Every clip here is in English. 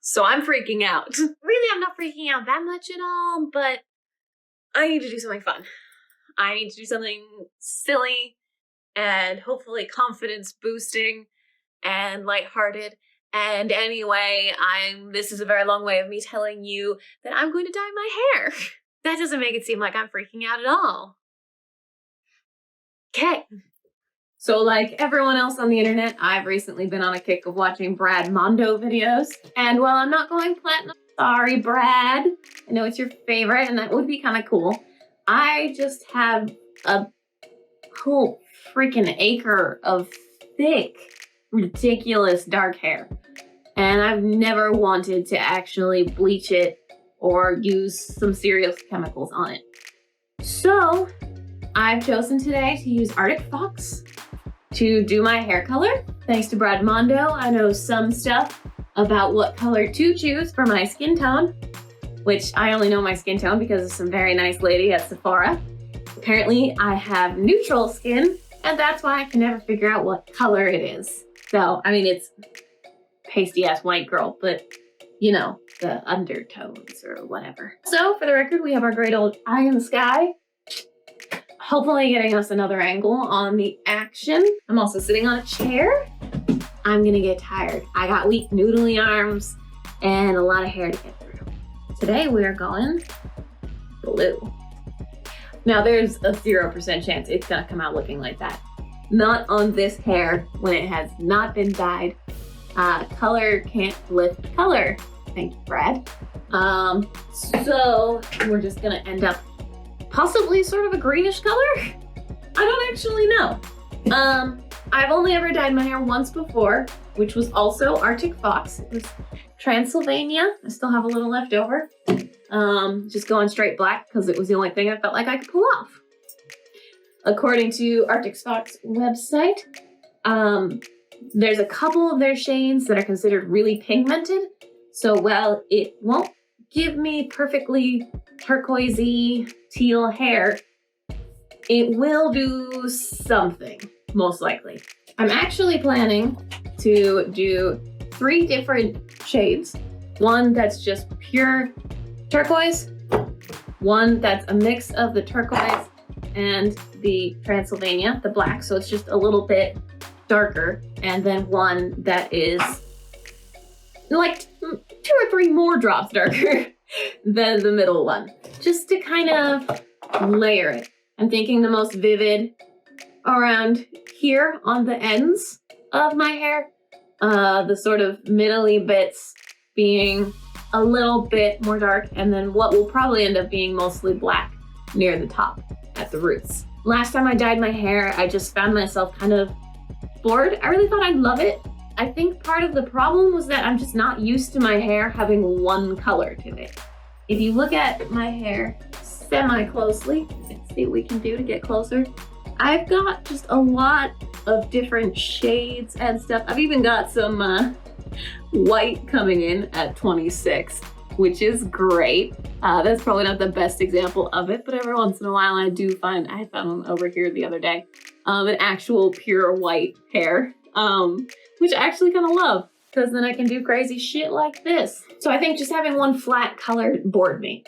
So I'm freaking out. Really, I'm not freaking out that much at all, but I need to do something fun. I need to do something silly and hopefully confidence boosting and lighthearted. And anyway, this is a very long way of me telling you that I'm going to dye my hair. That doesn't make it seem like I'm freaking out at all. Okay. So like everyone else on the internet, I've recently been on a kick of watching Brad Mondo videos. And while I'm not going platinum, sorry Brad, I know it's your favorite and that would be kind of cool. I just have a whole freaking acre of thick, ridiculous dark hair. And I've never wanted to actually bleach it or use some serious chemicals on it. So I've chosen today to use Arctic Fox to do my hair color. Thanks to Brad Mondo, I know some stuff about what color to choose for my skin tone, which I only know my skin tone because of some very nice lady at Sephora. Apparently I have neutral skin, and that's why I can never figure out what color it is. So, I mean, it's pasty ass white girl, but you know, the undertones or whatever. So for the record, we have our great old eye in the sky, hopefully getting us another angle on the action. I'm also sitting on a chair. I'm gonna get tired. I got weak noodly arms and a lot of hair to get through. Today we are going blue. Now there's a 0% chance it's gonna come out looking like that. Not on this hair when it has not been dyed. Color can't lift color. Thank you, Brad. So we're just gonna end up possibly sort of a greenish color. I don't actually know. I've only ever dyed my hair once before, which was also Arctic Fox. It was Transylvania. I still have a little left over. Just going straight black because it was the only thing I felt like I could pull off. According to Arctic Fox website, there's a couple of their shades that are considered really pigmented. So while it won't give me perfectly turquoisey teal hair, it will do something, most likely. I'm actually planning to do 3 different shades. One that's just pure turquoise, one that's a mix of the turquoise and the Transylvania, the black, so it's just a little bit darker, and then one that is like 2 or 3 more drops darker than the middle one, just to kind of layer it. I'm thinking the most vivid around here on the ends of my hair, the sort of middle-y bits being a little bit more dark, and then what will probably end up being mostly black near the top at the roots. Last time I dyed my hair, I just found myself kind of bored. I really thought I'd love it. I think part of the problem was that I'm just not used to my hair having one color to it. If you look at my hair semi-closely, let's see what we can do to get closer. I've got just a lot of different shades and stuff. I've even got some white coming in at 26, which is great. That's probably not the best example of it, but every once in a while I found one over here the other day, an actual pure white hair, which I actually kind of love, because then I can do crazy shit like this. So I think just having one flat color bored me.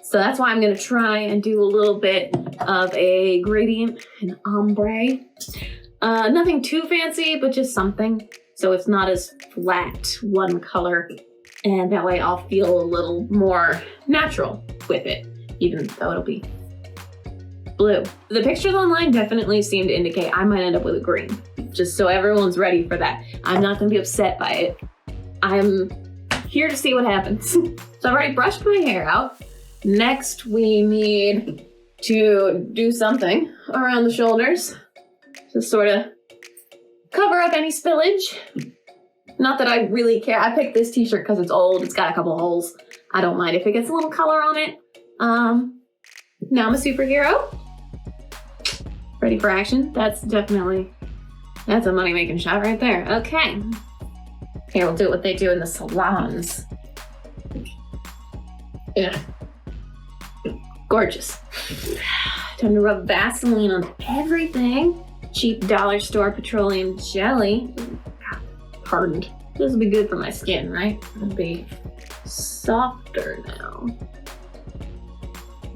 So that's why I'm gonna try and do a little bit of a gradient and ombre. Nothing too fancy, but just something. So it's not as flat one color, and that way I'll feel a little more natural with it, even though it'll be blue. The pictures online definitely seem to indicate I might end up with a green, just so everyone's ready for that. I'm not gonna be upset by it. I'm here to see what happens. So I've already brushed my hair out. Next, we need to do something around the shoulders to sort of cover up any spillage. Not that I really care. I picked this t-shirt because it's old. It's got a couple holes. I don't mind if it gets a little color on it. Now I'm a superhero. Ready for action. That's a money-making shot right there. Okay. Here, we'll do what they do in the salons. Yeah. Gorgeous. Time to rub Vaseline on everything. Cheap dollar store petroleum jelly. Pardoned. This will be good for my skin, right? It'll be softer now.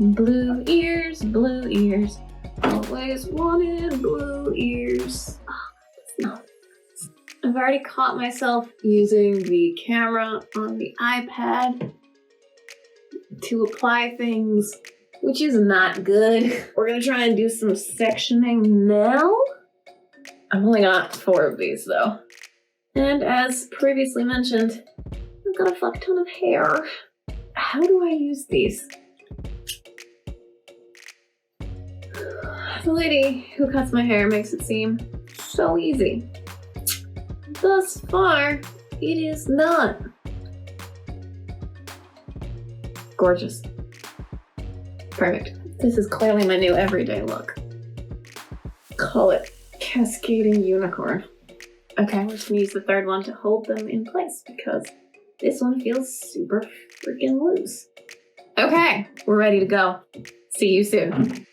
Blue ears, blue ears. Always wanted blue ears. Oh, I've already caught myself using the camera on the iPad to apply things, which is not good. We're gonna try and do some sectioning now. I've only got 4 of these though. And as previously mentioned, I've got a fuck ton of hair. How do I use these? The lady who cuts my hair makes it seem so easy. Thus far, it is not. Gorgeous. Perfect. This is clearly my new everyday look. Call it cascading unicorn. Okay, we're just gonna use the 3rd one to hold them in place because this one feels super freaking loose. Okay, we're ready to go. See you soon.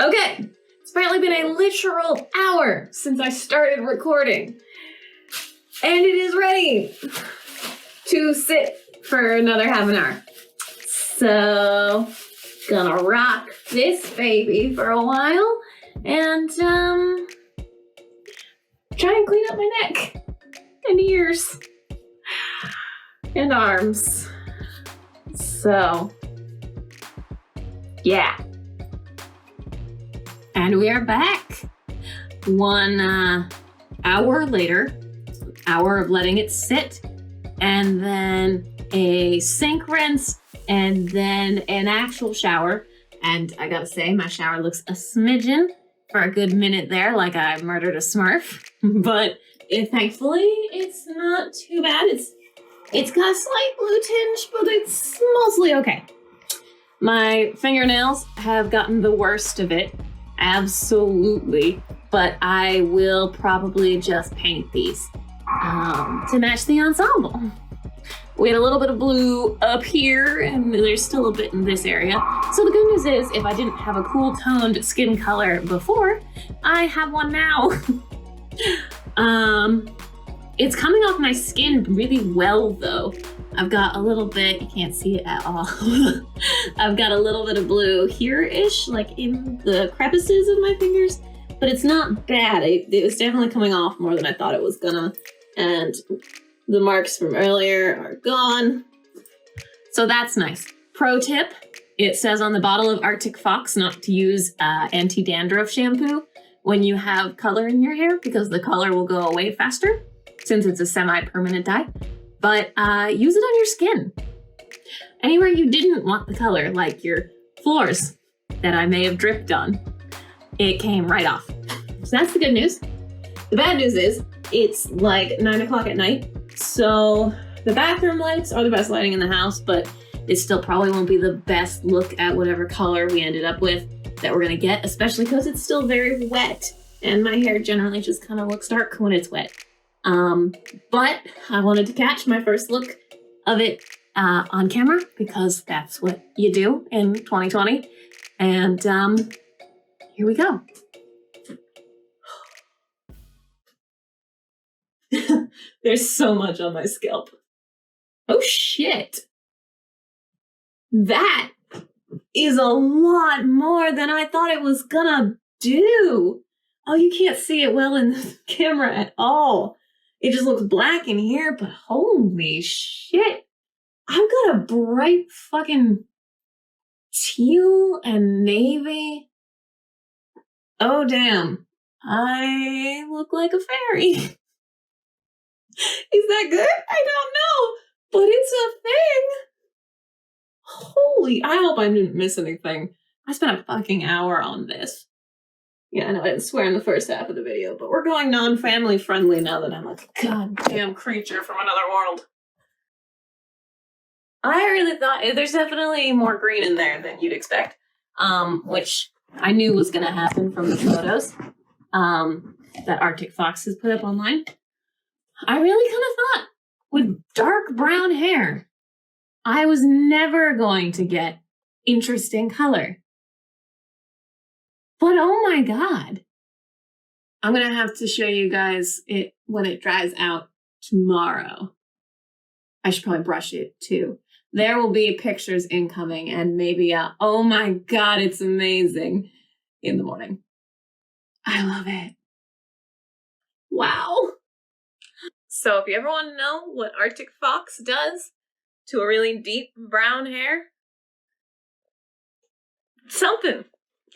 Okay, it's apparently been a literal hour since I started recording. And it is ready to sit for another half an hour. So, gonna rock this baby for a while and try and clean up my neck and ears and arms. So, yeah. And we are back. 1 hour later, hour of letting it sit, and then a sink rinse, and then an actual shower. And I gotta say, my shower looks a smidgen for a good minute there, like I murdered a Smurf. But thankfully, it's not too bad. It's got a slight blue tinge, but it's mostly okay. My fingernails have gotten the worst of it. Absolutely, but I will probably just paint these to match the ensemble. We had a little bit of blue up here, and there's still a bit in this area. So the good news is, if I didn't have a cool toned skin color before, I have one now. It's coming off my skin really well though. I've got a little bit, you can't see it at all. I've got a little bit of blue here-ish, like in the crevices of my fingers, but it's not bad. It was definitely coming off more than I thought it was gonna. And the marks from earlier are gone. So that's nice. Pro tip, it says on the bottle of Arctic Fox not to use anti-dandruff shampoo when you have color in your hair because the color will go away faster since it's a semi-permanent dye. but use it on your skin. Anywhere you didn't want the color, like your floors that I may have dripped on, it came right off. So that's the good news. The bad news is it's like 9 o'clock at night, so the bathroom lights are the best lighting in the house, but it still probably won't be the best look at whatever color we ended up with that we're gonna get, especially because it's still very wet and my hair generally just kind of looks dark when it's wet. But I wanted to catch my first look of it on camera because that's what you do in 2020. And here we go. There's so much on my scalp. Oh shit. That is a lot more than I thought it was gonna do. Oh, you can't see it well in the camera at all. It just looks black in here, but holy shit. I've got a bright fucking teal and navy. Oh, damn. I look like a fairy. Is that good? I don't know, but it's a thing. Holy, I hope I didn't miss anything. I spent a fucking hour on this. Yeah, I know I didn't swear in the first half of the video, but we're going non-family friendly now that I'm a goddamn creature from another world. I really thought there's definitely more green in there than you'd expect, which I knew was going to happen from the photos that Arctic Fox has put up online. I really kind of thought with dark brown hair, I was never going to get interesting color. But oh my God. I'm going to have to show you guys it when it dries out tomorrow. I should probably brush it too. There will be pictures incoming and maybe oh my God, it's amazing in the morning. I love it. Wow. So if you ever want to know what Arctic Fox does to a really deep brown hair, something.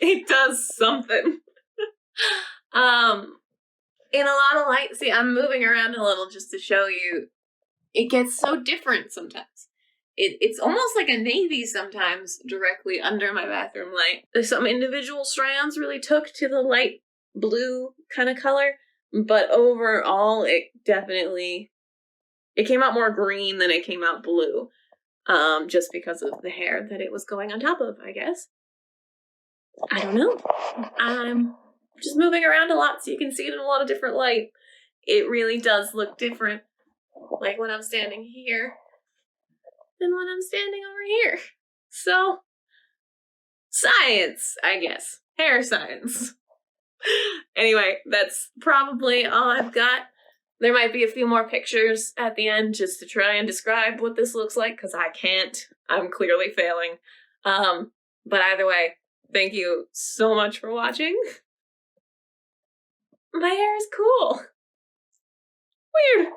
It does something. In a lot of light, see, I'm moving around a little just to show you. It gets so different sometimes. It's almost like a navy sometimes directly under my bathroom light. Some individual strands really took to the light blue kind of color, but overall it came out more green than it came out blue, just because of the hair that it was going on top of, I guess. I don't know. I'm just moving around a lot so you can see it in a lot of different light. It really does look different, like when I'm standing here than when I'm standing over here. So, science, I guess. Hair science. Anyway, that's probably all I've got. There might be a few more pictures at the end just to try and describe what this looks like, because I can't. I'm clearly failing. But either way, thank you so much for watching. My hair is cool. Weird.